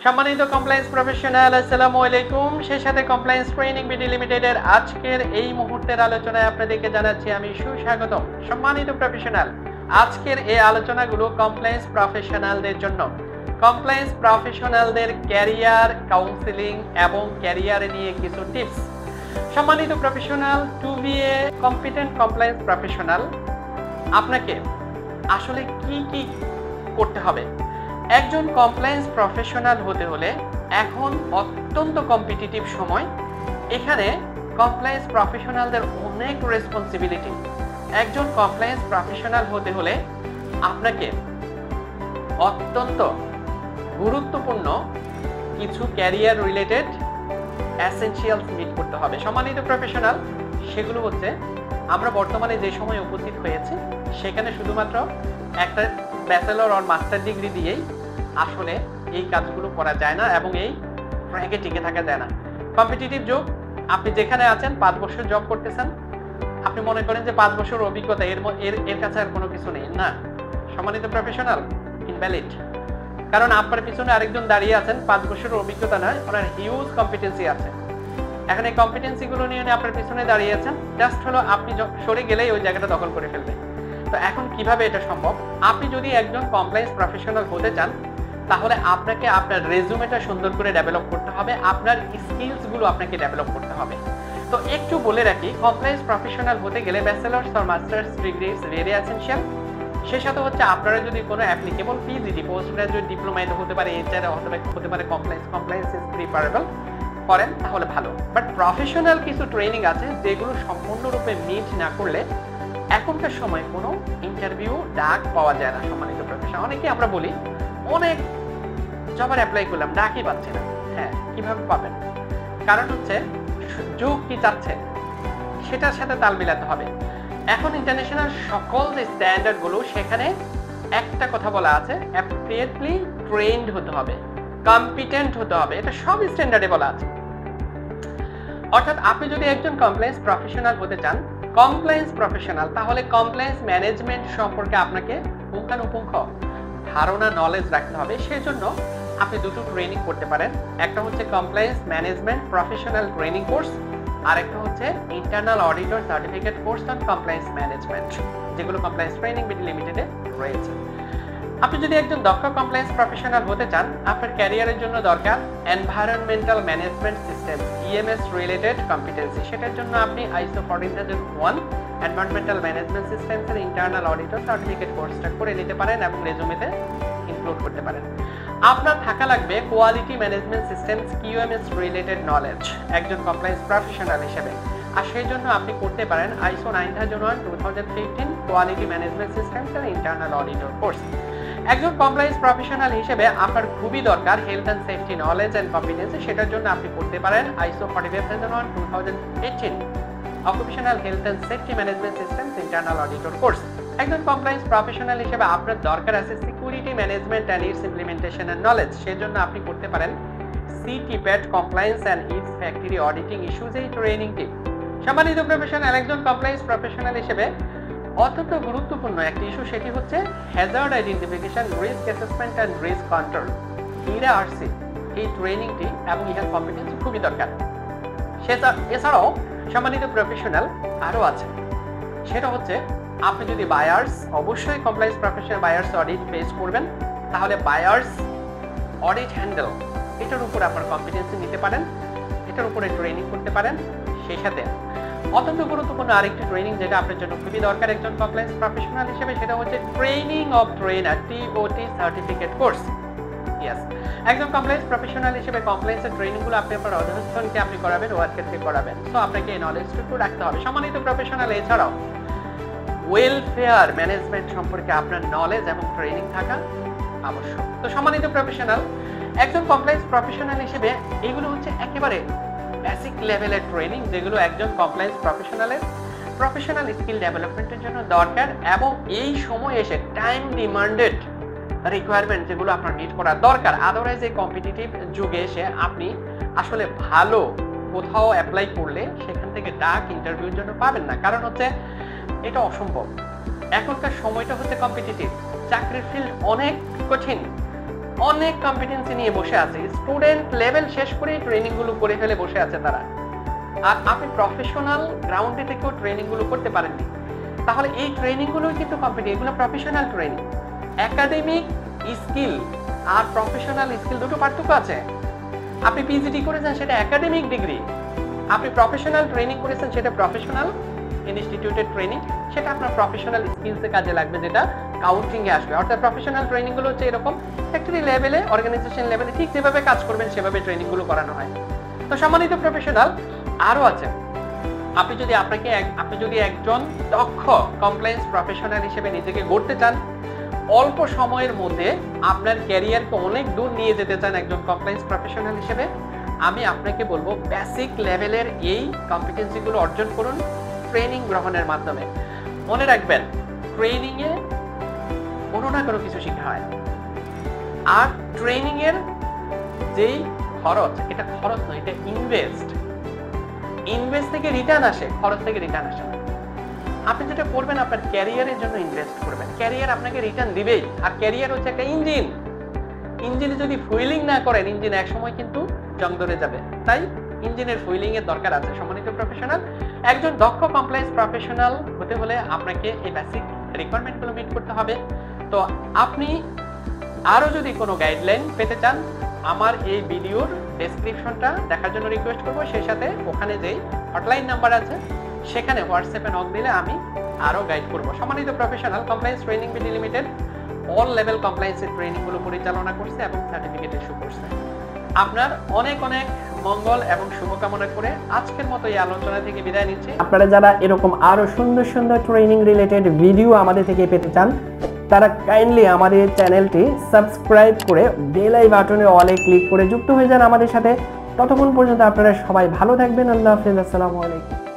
সম্মানিত compliance professional, আসসালামু আলাইকুম। সেই সাথে কমপ্লায়েন্স ট্রেনিং বিডি লিমিটেডের আজকের এই মুহূর্তের আলোচনায় আপনাদেরকে জানাচ্ছি আমি সুস্বাগতম। সম্মানিত প্রফেশনাল, আজকের এই আলোচনাগুলো কমপ্লায়েন্স প্রফেশনালদের জন্য, কমপ্লায়েন্স প্রফেশনালদের ক্যারিয়ার কাউন্সেলিং এবং ক্যারিয়ারে নিয়ে কিছু টিপস। সম্মানিত professional, to be a competent compliance professional আপনাকে আসলে কি করতে হবে? একজন কমপ্লায়েন্স প্রফেশনাল হতে হলে এখন অত্যন্ত কম্পিটিটিভ সময়। এখানে কমপ্লায়েন্স প্রফেশনালদের অনেক রেসপন্সিবিলিটি। একজন কমপ্লায়েন্স প্রফেশনাল হতে হলে আপনাকে অত্যন্ত গুরুত্বপূর্ণ কিছু ক্যারিয়ার রিলেটেড এসেনশিয়ালস মিট করতে হবে। সম্মানিত প্রফেশনাল, সেগুলো হচ্ছে আমরা বর্তমানে যে সময় উপস্থিত হয়েছি সেখানে শুধুমাত্র একটা ব্যাচেলর অর মাস্টার ডিগ্রি দিয়েই আসলে এই কাজগুলো করা যায় না এবং এই ট্র্যাকে টিকে থাকা যায় না। কম্পিটিটিভ যুগ, আপনি যেখানে আছেন 5 বছর জব করতেছেন, আপনি মনে করেন যে 5 বছর অভিজ্ঞতা এর কাছে আর কোনো কিছু নেই। না সম্মানিত প্রফেশনাল, ইনভ্যালিড। কারণ আপনার পিছনে আরেকজন দাঁড়িয়ে আছেন, 5 বছরের অভিজ্ঞতা নয়, ওনার হিউজ কম্পিটেন্সি আছে। এখন এই কম্পিটেন্সিগুলো নিয়ে আপনার পিছনে দাঁড়িয়ে আছেন, জাস্ট হলো আপনি সরে গেলেই ওই জায়গাটা দখল করে ফেলবে। তো এখন কিভাবে এটা সম্ভব? আপনি যদি একজন কমপ্লায়েন্স প্রফেশনাল হতে চান তাহলে আপনাকে আপনার রেজুমেটা সুন্দর করে ডেভেলপ করতে হবে, আপনার স্কিলসগুলো আপনাকে ডেভেলপ করতে হবে। তো একটু বলে রাখি, কমপ্লায়েন্স প্রফেশনাল হতে গেলে bachelors or masters degree is very essential. সেই সাথে হচ্ছে আপনারা যদি কোনো applicable PGD, post graduate diploma, এটা হতে পারে এইচআর, হতে পারে কমপ্লায়েন্স ইজ প্রিফারেবল করেন তাহলে ভালো। বাট প্রফেশনাল কিছু ট্রেনিং আছে যেগুলো সম্পূর্ণরূপে মিট না করলে এখনকার সময় কোনো ইন্টারভিউ ডাক পাওয়া যায় না। সম্মানিত প্রফেশনাল, অনেকে আমরা বলি অনেক জবার অ্যাপ্লাই করলাম, ডাকই পাচ্ছি না। হ্যাঁ, কিভাবে পাবেন? কারণ হচ্ছে যুগ কি চাচ্ছে সেটার সাথে তাল মিলাতে হবে। এখন ইন্টারন্যাশনাল সকল যে স্ট্যান্ডার্ডগুলো, সেখানে একটা কথা বলা আছে, অ্যাপ্রোপ্রিয়েটলি ট্রেন্ড হতে হবে, কম্পিটেন্ট হতে হবে। এটা সব স্ট্যান্ডার্ডে বলা আছে। অর্থাৎ আপনি যদি একজন কমপ্লায়েন্স প্রফেশনাল হতে চান, কমপ্লায়েন্স প্রফেশনাল, তাহলে কমপ্লায়েন্স ম্যানেজমেন্ট সম্পর্কে আপনাকে পুঙ্খানুপুঙ্খ ধারণা, নলেজ রাখতে হবে। সেজন্য আপনি দুটো ট্রেনিং করতে পারেন। একটা হচ্ছে compliance management professional training course, আর একটা হচ্ছে internal auditor certificate course on compliance management, যেগুলো কমপ্লায়েন্স ট্রেনিং বিডি লিমিটেডে রয়েছে। আপনি যদি একজন দক্ষ কমপ্লায়েন্স প্রফেশনাল হতে চান, আপনার ক্যারিয়ারের জন্য দরকার environmental management system, EMS related competency. সেটার জন্য আপনি ISO 14001 এনভায়রনমেন্টাল ম্যানেজমেন্ট সিস্টেমস এর ইন্টারনাল অডিটর সার্টিফিকেট কোর্সটা করে নিতে পারেন এবং রেজুমেতে ইনক্লুড করতে পারেন। আপনার থাকা লাগবে quality management systems, QMS related knowledge একজন কমপ্লায়েন্স প্রফেশনাল হিসেবে। আর সেই জন্য আপনি করতে পারেন ISO 9001 2015 কোয়ালিটি ম্যানেজমেন্ট সিস্টেমস এর ইন্টারনাল অডিটর কোর্স। একজন কমপ্লায়েন্স প্রফেশনাল হিসেবে আপনার খুবই দরকার health and safety knowledge and competency. সেটার জন্য আপনি করতে পারেন ISO 45001 2018 occupational health and safety management systems internal auditor course. একজন কমপ্লায়েন্স প্রফেশনাল হিসেবে আপনার দরকার আছে security management and it's implementation and knowledge. সেজন্য আপনি করতে পারেন CTPAT compliance and it's factory auditing issues এই ট্রেনিংটি। সম্মানিত প্রফেশনাল, একজন কমপ্লায়েন্স প্রফেশনাল হিসেবে অত্যন্ত গুরুত্বপূর্ণ একটি ইস্যু, সেটি হচ্ছে Hazard identification, risk assessment and risk control, HIRA-RC। এই ট্রেনিংটি এবং ইহার কম্পিটেন্সি খুবই দরকার। এছাড়াও সম্মানিত প্রফেশনাল আরও আছে, সেটা হচ্ছে আপনি যদি বায়ার্স, অবশ্যই compliance professional buyers audit face করবেন, তাহলে বায়ার্স অডিট হ্যান্ডেল, এটার উপর আপনার কম্পিটেন্সি নিতে পারেন, এটার উপরে ট্রেনিং করতে পারেন। সেই সাথে অত্যন্ত গুরুত্বপূর্ণ আরেকটি ট্রেনিং যেটা আপনার জন্য খুবই দরকার একজন কমপ্লায়েন্স প্রফেশনাল হিসেবে, সেটা হচ্ছে training of trainer, TOT certificate course. Yes, একজন কমপ্লায়েন্স প্রফেশনাল হিসেবে কমপ্লায়েন্সের ট্রেনিংগুলো আপনি আপনার অধস্তনকে আপনি করাবেন, ওয়ার্কারকে করাবেন। সো আপনাকে এই নলেজটুকু রাখতে হবে। সম্মানিত প্রফেশনাল, এছাড়াও ওয়েলফেয়ার ম্যানেজমেন্ট সম্পর্কে আপনার নলেজ এবং ট্রেনিং থাকা আবশ্যক। তো সম্মানিত প্রফেশনাল, একজন কমপ্লায়েন্স প্রফেশনাল হিসেবে এগুলো হচ্ছে একেবারে বেসিক লেভেলের ট্রেনিং, যেগুলো একজন কমপ্লায়েন্স প্রফেশনালের প্রফেশনাল স্কিল ডেভেলপমেন্টের জন্য দরকার এবং এই সময় এসে টাইম ডিমান্ডেড রিকোয়ারমেন্ট যেগুলো আপনার মিট করা দরকার। আদারওয়াইজ এই কম্পিটিটিভ যুগে এসে আপনি আসলে ভালো কোথাও অ্যাপ্লাই করলে সেখান থেকে ডাক ইন্টারভিউর জন্য পাবেন না। কারণ হচ্ছে এটা অসম্ভব। এখনকার সময়টা হচ্ছে কম্পিটিটিভ, চাকরির ফিল্ড অনেক কঠিন, অনেক কম্পিটেন্সি নিয়ে বসে আছে, স্টুডেন্ট লেভেল শেষ করে ট্রেনিং গুলো করে ফেলে বসে আছে তারা, আর আপনি প্রফেশনাল গ্রাউন্ডে থেকেও ট্রেনিং গুলো করতে পারেননি। তাহলে এই ট্রেনিং গুলো কিন্তু কম্পিটিভ, এগুলো প্রফেশনাল ট্রেনিং। একাডেমিক স্কিল আর প্রফেশনাল স্কিল দুটো পার্থক্য আছে। আপনি পিজিডি করেছেন সেটা একাডেমিক ডিগ্রি, আপনি প্রফেশনাল ট্রেনিং করেছেন সেটা প্রফেশনাল ইনস্টিটিউটেড ট্রেনিং, সেটা আপনার প্রফেশনাল স্কিলসে কাজে লাগবে, যেটা কাউন্টিং এ আসবে। অর্থাৎ প্রফেশনাল ট্রেনিং গুলো হচ্ছে এরকম ফ্যাক্টরি লেভেলে, অর্গানাইজেশন লেভেলে ঠিক যেভাবে কাজ করবেন সেভাবে ট্রেনিং গুলো করানো হয়। তো সম্মানিত প্রফেশনাল, আরো আছে। আপনি যদি একজন দক্ষ কমপ্লায়েন্স প্রফেশনাল হিসেবে নিজেকে গড়তে চান, অল্প সময়ের মধ্যে আপনার ক্যারিয়ারকে অনেক দূর নিয়ে যেতে চান একজন কমপ্লায়েন্স প্রফেশনাল হিসেবে, আমি আপনাকে বলবো বেসিক লেভেলের এই কম্পিটেন্সিগুলো অর্জন করুন ট্রেনিং গ্রহণের মাধ্যমে। মনে রাখবেন, ট্রেনিং এ কোনো না কোনো কিছু শেখা হয়, আর ট্রেনিং এর যেই খরচ, এটা খরচ নয়, এটা ইনভেস্ট থেকে রিটার্ন আসে, খরচ থেকে রিটার্ন আসে। আপনি যেটা করবেন আপনার ক্যারিয়ারের জন্য ইনভেস্ট করবেন, ক্যারিয়ার আপনাকে রিটার্ন দিবেই। আর ক্যারিয়ার হচ্ছে একটা ইঞ্জিনে যদি ফুয়েলিং না করেন ইঞ্জিন একসময় কিন্তু জং ধরে যাবে, তাই ইঞ্জিনের ফুয়েলিং এর দরকার আছে। সম্মানিত প্রফেশনাল, একজন দক্ষ কমপ্লায়েন্স প্রফেশনাল হতে হলে আপনাকে এই বেসিক রিকোয়ারমেন্ট গুলো মিট করতে হবে। তো আপনি আরো যদি কোনো গাইডলাইন পেতে চান, আমার এই ভিডিওর ডেসক্রিপশনটা দেখার জন্য রিকোয়েস্ট করবো। সেই সাথে ওখানে যেই হটলাইন নাম্বার আছে সেখানে হোয়াটসঅ্যাপে নক দিলে আমি আরো গাইড করব। সম্মানিত professional, compliance training BD limited all level কমপ্লায়েন্সের ট্রেনিং গুলো পরিচালনা করছে এবং সার্টিফিকেট ইস্যু করছে। আপনার অনেক অনেক মঙ্গল এবং শুভকামনা করে আজকের মতো এই আলোচনা থেকে বিদায় নিচ্ছি। আপনারা যারা এরকম আরো সুন্দর সুন্দর ট্রেনিং রিলেটেড ভিডিও আমাদের থেকে পেতে চান, তারা কাইন্ডলি আমাদের চ্যানেলটি সাবস্ক্রাইব করে বেল আই বাটনে অলে ক্লিক করে যুক্ত হয়ে যান আমাদের সাথে। ততক্ষণ পর্যন্ত আপনারা সবাই ভালো থাকবেন। আল্লাহ হাফেজ, আসসালামু আলাইকুম।